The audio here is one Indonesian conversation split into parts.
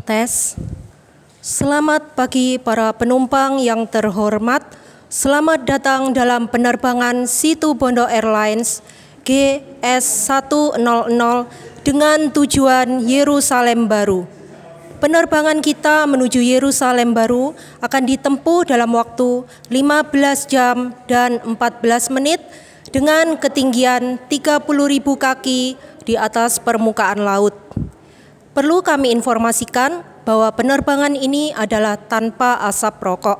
Tes. Selamat pagi para penumpang yang terhormat. Selamat datang dalam penerbangan Situbondo Airlines GS100 dengan tujuan Yerusalem Baru. Penerbangan kita menuju Yerusalem Baru akan ditempuh dalam waktu 15 jam dan 14 menit dengan ketinggian 30.000 kaki di atas permukaan laut. Perlu kami informasikan bahwa penerbangan ini adalah tanpa asap rokok.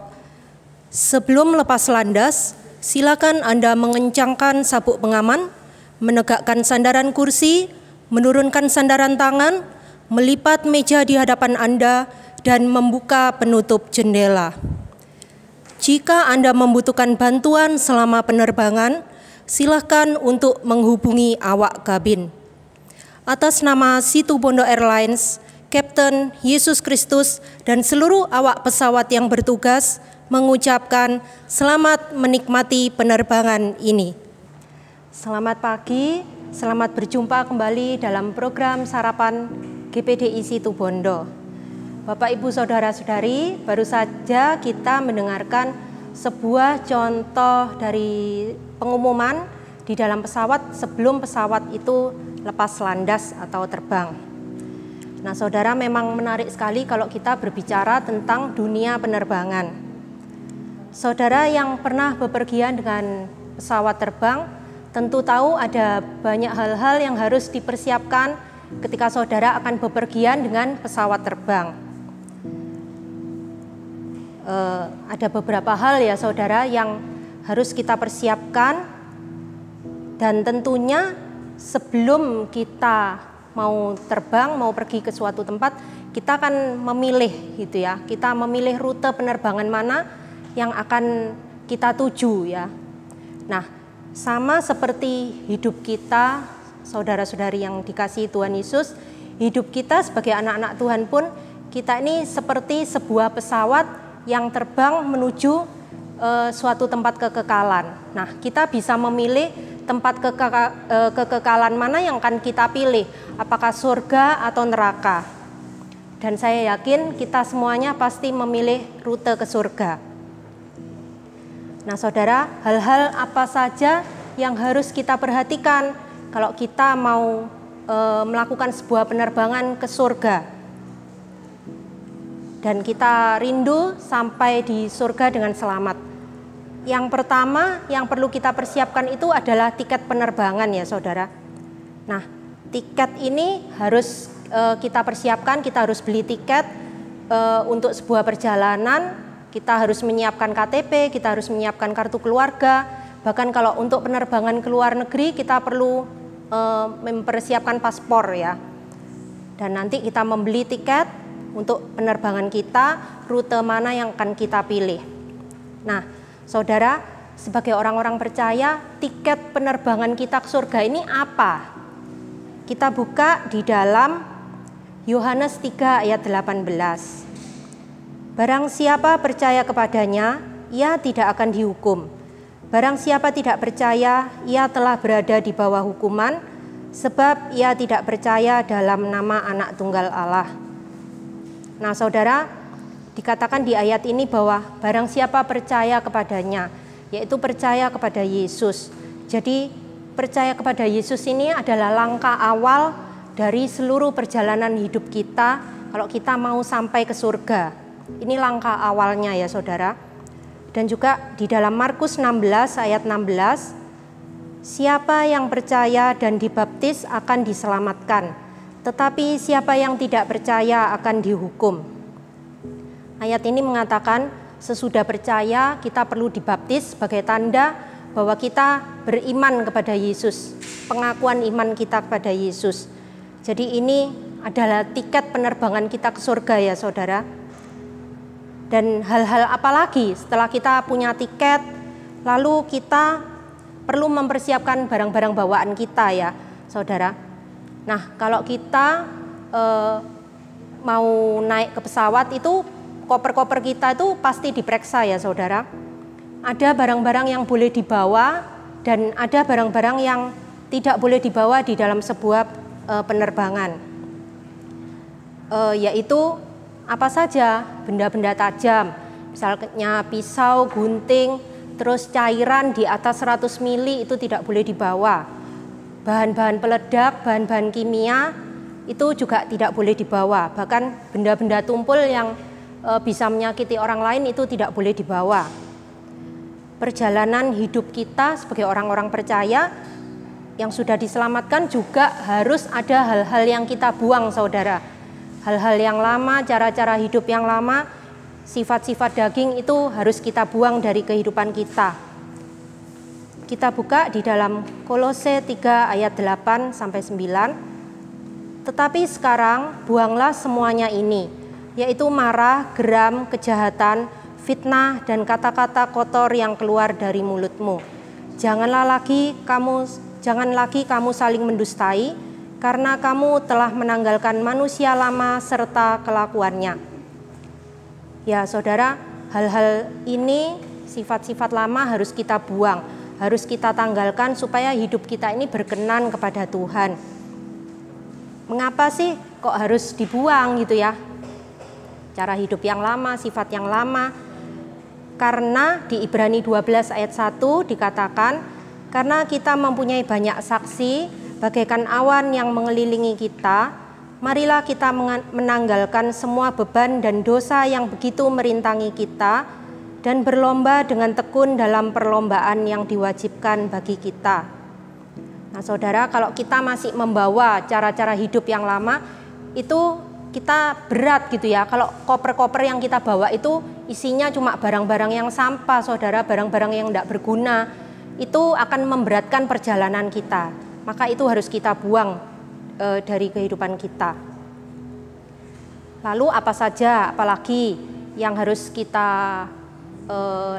Sebelum lepas landas, silakan Anda mengencangkan sabuk pengaman, menegakkan sandaran kursi, menurunkan sandaran tangan, melipat meja di hadapan Anda, dan membuka penutup jendela. Jika Anda membutuhkan bantuan selama penerbangan, silakan untuk menghubungi awak kabin. Atas nama Situbondo Airlines, Kapten Yesus Kristus dan seluruh awak pesawat yang bertugas mengucapkan selamat menikmati penerbangan ini. Selamat pagi, selamat berjumpa kembali dalam program sarapan GPDI Situbondo. Bapak, Ibu, Saudara-saudari, baru saja kita mendengarkan sebuah contoh dari pengumuman di dalam pesawat sebelum pesawat itu lepas landas atau terbang. Nah, saudara, memang menarik sekali kalau kita berbicara tentang dunia penerbangan. Saudara yang pernah bepergian dengan pesawat terbang tentu tahu ada banyak hal-hal yang harus dipersiapkan ketika saudara akan bepergian dengan pesawat terbang. Ada beberapa hal ya saudara yang harus kita persiapkan, dan tentunya sebelum kita mau terbang, mau pergi ke suatu tempat, kita akan memilih gitu ya. Kita memilih rute penerbangan mana yang akan kita tuju ya. Nah, sama seperti hidup kita, saudara-saudari yang dikasihi Tuhan Yesus, hidup kita sebagai anak-anak Tuhan pun, kita ini seperti sebuah pesawat yang terbang menuju suatu tempat kekekalan. Nah, kita bisa memilih tempat kekekalan mana yang akan kita pilih, apakah surga atau neraka. Dan saya yakin kita semuanya pasti memilih rute ke surga. Nah saudara, hal-hal apa saja yang harus kita perhatikan kalau kita mau melakukan sebuah penerbangan ke surga, dan kita rindu sampai di surga dengan selamat. Yang pertama yang perlu kita persiapkan itu adalah tiket penerbangan ya saudara. Nah, tiket ini harus kita persiapkan, kita harus beli tiket untuk sebuah perjalanan, kita harus menyiapkan KTP, kita harus menyiapkan kartu keluarga. Bahkan kalau untuk penerbangan ke luar negeri kita perlu mempersiapkan paspor ya. Dan nanti kita membeli tiket untuk penerbangan kita, rute mana yang akan kita pilih. Nah, saudara, sebagai orang-orang percaya, tiket penerbangan kita ke surga ini apa? Kita buka di dalam Yohanes 3 ayat 18. Barang siapa percaya kepadanya, ia tidak akan dihukum. Barang siapa tidak percaya, ia telah berada di bawah hukuman, sebab ia tidak percaya dalam nama Anak Tunggal Allah. Nah, saudara, dikatakan di ayat ini bahwa barang siapa percaya kepadanya, yaitu percaya kepada Yesus. Jadi percaya kepada Yesus ini adalah langkah awal dari seluruh perjalanan hidup kita kalau kita mau sampai ke surga. Ini langkah awalnya ya saudara. Dan juga di dalam Markus 16 ayat 16, siapa yang percaya dan dibaptis akan diselamatkan, tetapi siapa yang tidak percaya akan dihukum. Ayat ini mengatakan sesudah percaya kita perlu dibaptis sebagai tanda bahwa kita beriman kepada Yesus, pengakuan iman kita kepada Yesus. Jadi ini adalah tiket penerbangan kita ke surga ya saudara. Dan hal-hal apa lagi setelah kita punya tiket, lalu kita perlu mempersiapkan barang-barang bawaan kita ya saudara. Nah, kalau kita mau naik ke pesawat itu, koper-koper kita itu pasti diperiksa ya saudara. Ada barang-barang yang boleh dibawa dan ada barang-barang yang tidak boleh dibawa di dalam sebuah penerbangan. Yaitu apa saja benda-benda tajam, misalnya pisau, gunting, terus cairan di atas 100 mili itu tidak boleh dibawa. Bahan-bahan peledak, bahan-bahan kimia itu juga tidak boleh dibawa. Bahkan benda-benda tumpul yang bisa menyakiti orang lain itu tidak boleh dibawa. Perjalanan hidup kita sebagai orang-orang percaya yang sudah diselamatkan juga harus ada hal-hal yang kita buang, saudara. Hal-hal yang lama, cara-cara hidup yang lama, sifat-sifat daging itu harus kita buang dari kehidupan kita. Kita buka di dalam Kolose 3 ayat 8 sampai 9. Tetapi sekarang buanglah semuanya ini, yaitu marah, geram, kejahatan, fitnah, dan kata-kata kotor yang keluar dari mulutmu. Jangan lagi kamu saling mendustai, karena kamu telah menanggalkan manusia lama serta kelakuannya. Ya saudara, hal-hal ini, sifat-sifat lama harus kita buang, harus kita tanggalkan supaya hidup kita ini berkenan kepada Tuhan. Mengapa sih kok harus dibuang gitu ya? Cara hidup yang lama, sifat yang lama. Karena di Ibrani 12 ayat 1 dikatakan, karena kita mempunyai banyak saksi bagaikan awan yang mengelilingi kita, marilah kita menanggalkan semua beban dan dosa yang begitu merintangi kita dan berlomba dengan tekun dalam perlombaan yang diwajibkan bagi kita. Nah saudara, kalau kita masih membawa cara-cara hidup yang lama, itu kita berat gitu ya. Kalau koper-koper yang kita bawa itu isinya cuma barang-barang yang sampah, saudara, barang-barang yang tidak berguna, itu akan memberatkan perjalanan kita. Maka itu harus kita buang dari kehidupan kita. Lalu apa saja, apalagi yang harus kita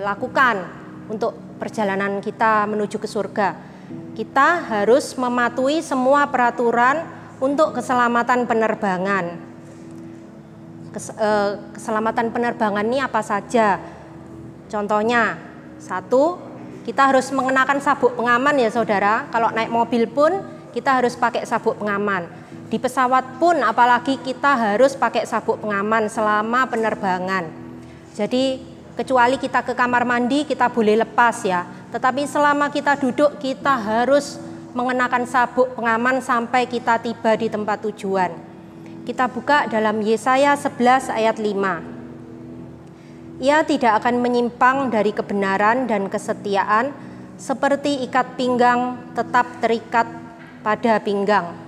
lakukan untuk perjalanan kita menuju ke surga? Kita harus mematuhi semua peraturan untuk keselamatan penerbangan. Keselamatan penerbangan ini apa saja? Contohnya, 1, kita harus mengenakan sabuk pengaman ya saudara. Kalau naik mobil pun kita harus pakai sabuk pengaman. Di pesawat pun apalagi kita harus pakai sabuk pengaman selama penerbangan. Jadi kecuali kita ke kamar mandi kita boleh lepas ya. Tetapi selama kita duduk kita harus mengenakan sabuk pengaman sampai kita tiba di tempat tujuan. Kita buka dalam Yesaya 11 ayat 5. Ia tidak akan menyimpang dari kebenaran dan kesetiaan, seperti ikat pinggang tetap terikat pada pinggang.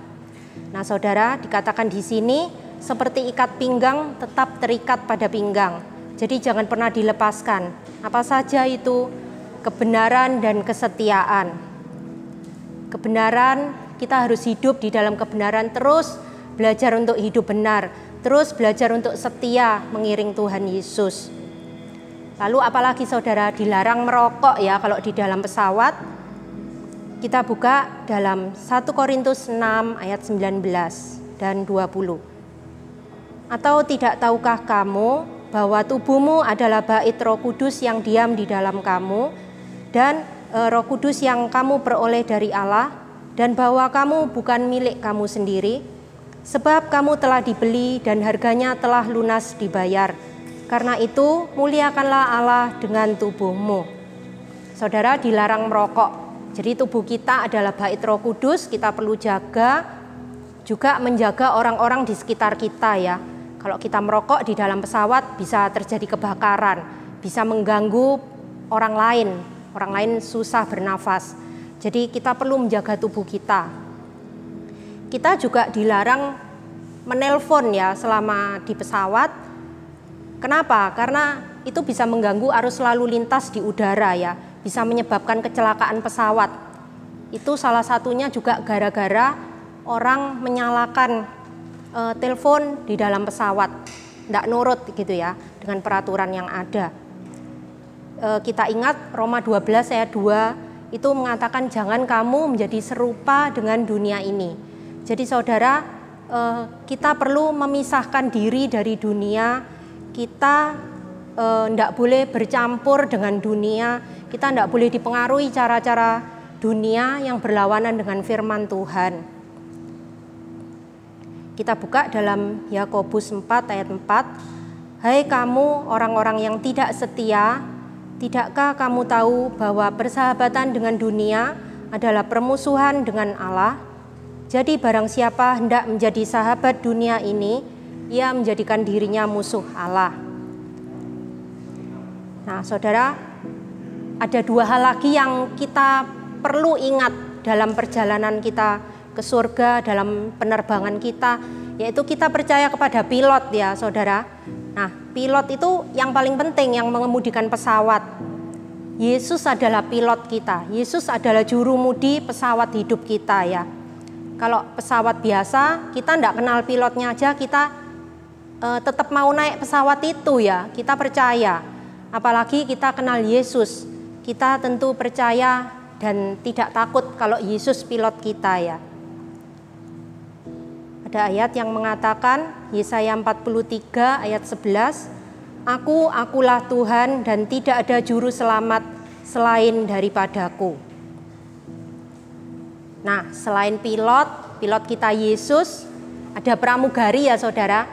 Nah saudara, dikatakan di sini seperti ikat pinggang tetap terikat pada pinggang. Jadi jangan pernah dilepaskan. Apa saja itu? Kebenaran dan kesetiaan. Kebenaran, kita harus hidup di dalam kebenaran, terus belajar untuk hidup benar, terus belajar untuk setia mengiring Tuhan Yesus. Lalu apalagi saudara, dilarang merokok ya kalau di dalam pesawat. Kita buka dalam 1 Korintus 6 ayat 19 dan 20. Atau tidak tahukah kamu bahwa tubuhmu adalah bait Roh Kudus yang diam di dalam kamu, dan Roh Kudus yang kamu peroleh dari Allah, dan bahwa kamu bukan milik kamu sendiri, sebab kamu telah dibeli dan harganya telah lunas dibayar. Karena itu muliakanlah Allah dengan tubuhmu. Saudara, dilarang merokok. Jadi tubuh kita adalah bait Roh Kudus, kita perlu jaga, juga menjaga orang-orang di sekitar kita ya. Kalau kita merokok di dalam pesawat bisa terjadi kebakaran, bisa mengganggu orang lain susah bernafas. Jadi kita perlu menjaga tubuh kita. Kita juga dilarang menelpon ya selama di pesawat. Kenapa? Karena itu bisa mengganggu arus lalu lintas di udara ya. Bisa menyebabkan kecelakaan pesawat. Itu salah satunya juga gara-gara orang menyalakan telepon di dalam pesawat, tidak nurut gitu ya dengan peraturan yang ada. Kita ingat Roma 12 ayat 2 itu mengatakan jangan kamu menjadi serupa dengan dunia ini. Jadi saudara, kita perlu memisahkan diri dari dunia. Kita tidak boleh bercampur dengan dunia, kita tidak boleh dipengaruhi cara-cara dunia yang berlawanan dengan firman Tuhan. Kita buka dalam Yakobus 4 ayat 4. Hai kamu orang-orang yang tidak setia, tidakkah kamu tahu bahwa persahabatan dengan dunia adalah permusuhan dengan Allah? Jadi barang siapa hendak menjadi sahabat dunia ini, ia menjadikan dirinya musuh Allah. Nah, saudara, ada dua hal lagi yang kita perlu ingat dalam perjalanan kita ke surga, dalam penerbangan kita, yaitu kita percaya kepada pilot ya, saudara. Nah, pilot itu yang paling penting, yang mengemudikan pesawat. Yesus adalah pilot kita. Yesus adalah jurumudi pesawat hidup kita ya. Kalau pesawat biasa, kita tidak kenal pilotnya aja, kita tetap mau naik pesawat itu ya. Kita percaya. Apalagi kita kenal Yesus. Kita tentu percaya dan tidak takut kalau Yesus pilot kita ya. Ada ayat yang mengatakan, Yesaya 43 ayat 11, Akulah Tuhan dan tidak ada juru selamat selain daripadaku. Nah, selain pilot kita Yesus, ada pramugari ya saudara.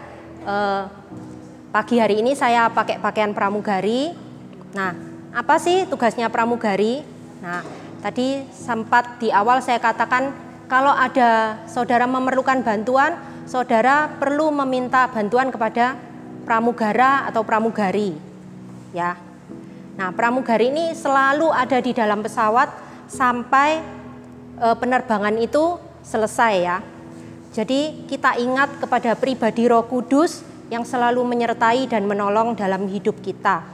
Pagi hari ini saya pakai pakaian pramugari. Nah, apa sih tugasnya pramugari? Nah, tadi sempat di awal saya katakan, kalau ada saudara memerlukan bantuan, saudara perlu meminta bantuan kepada pramugara atau pramugari. Ya. Nah, pramugari ini selalu ada di dalam pesawat sampai penerbangan itu selesai ya. Jadi kita ingat kepada pribadi Roh Kudus yang selalu menyertai dan menolong dalam hidup kita.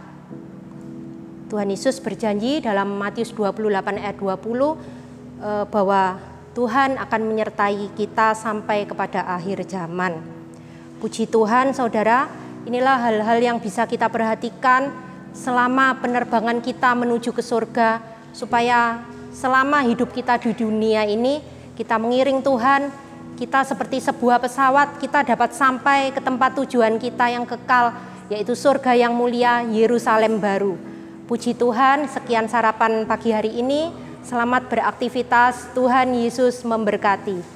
Tuhan Yesus berjanji dalam Matius 28 ayat 20 bahwa Tuhan akan menyertai kita sampai kepada akhir zaman. Puji Tuhan saudara, inilah hal-hal yang bisa kita perhatikan selama penerbangan kita menuju ke surga, supaya selama hidup kita di dunia ini, kita mengiring Tuhan, kita seperti sebuah pesawat, kita dapat sampai ke tempat tujuan kita yang kekal, yaitu surga yang mulia, Yerusalem baru. Puji Tuhan, sekian sarapan pagi hari ini. Selamat beraktivitas, Tuhan Yesus memberkati.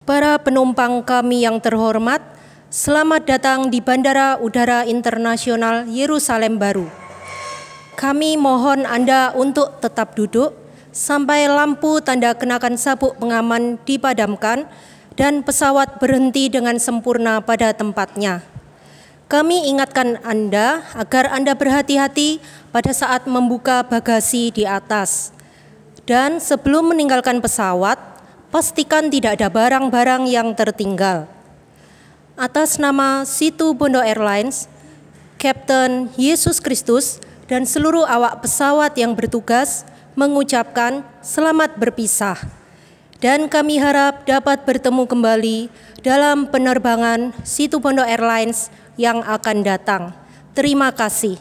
Para penumpang kami yang terhormat, selamat datang di Bandara Udara Internasional Yerusalem Baru. Kami mohon Anda untuk tetap duduk sampai lampu tanda kenakan sabuk pengaman dipadamkan dan pesawat berhenti dengan sempurna pada tempatnya. Kami ingatkan Anda agar Anda berhati-hati pada saat membuka bagasi di atas. Dan sebelum meninggalkan pesawat, pastikan tidak ada barang-barang yang tertinggal. Atas nama Situ Bondo Airlines, Kapten Yesus Kristus, dan seluruh awak pesawat yang bertugas mengucapkan selamat berpisah. Dan kami harap dapat bertemu kembali dalam penerbangan Situ Bondo Airlines yang akan datang. Terima kasih.